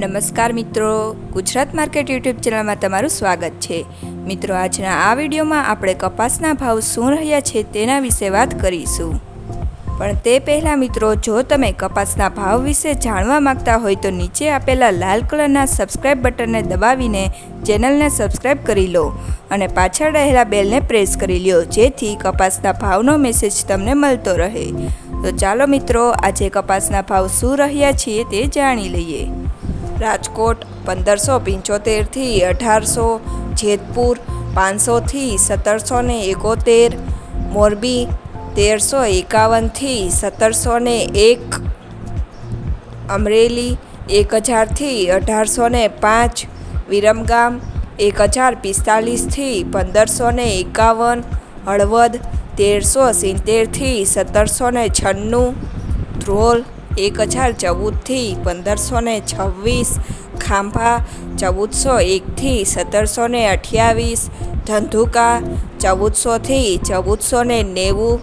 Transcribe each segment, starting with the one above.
નમસ્કાર મિત્રો, Gujarat market YouTube ચેનલમાં તમારું સ્વાગત છે। મિત્રો, આજના આ વિડીયોમાં આપણે કપાસના ભાવ શું રહ્યા છે તેના વિશે વાત કરીશું। પણ તે પહેલાં મિત્રો, જો તમે કપાસના ભાવ વિશે જાણવા માંગતા હોય તો નીચે આપેલા લાલ કલરના સબસ્ક્રાઇબ બટનને દબાવીને ચેનલને સબસ્ક્રાઇબ કરી લો અને પાછળ રહેલા બેલને પ્રેસ કરી લો, જેથી કપાસના ભાવનો મેસેજ તમને મળતો રહે। તો ચાલો મિત્રો, આજે કપાસના ભાવ શું રહ્યા છે તે જાણી લઈએ। રાજકોટ 1575 થી 1800, જેતપુર 500 થી 1771, મોરબી 1351 થી 1701, અમરેલી 1000 થી 1805, વિરમગામ 1045 થી 1551, હળવદ 1370 થી 1796, ધ્રોલ 1014 થી 1526, ખાંભા 1401 થી 1728, ધંધુકા 1400 થી 1490,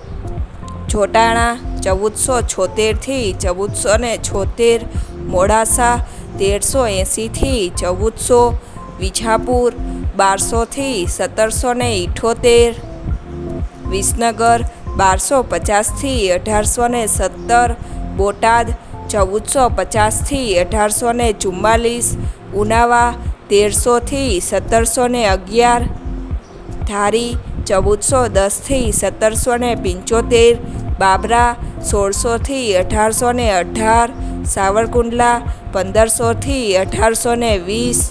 જોટાણા 1476 થી 1476, મોડાસા 1380 થી 1400, વિજાપુર 1200 થી 1778, વિસનગર 1250 થી 1817, બોટાદ 1450 થી 1844, ઉનાવા 1300 થી 1711, ધારી 1410 થી 1775, બાબરા 1600 થી 1818, સાવરકુંડલા 1500 થી 1820,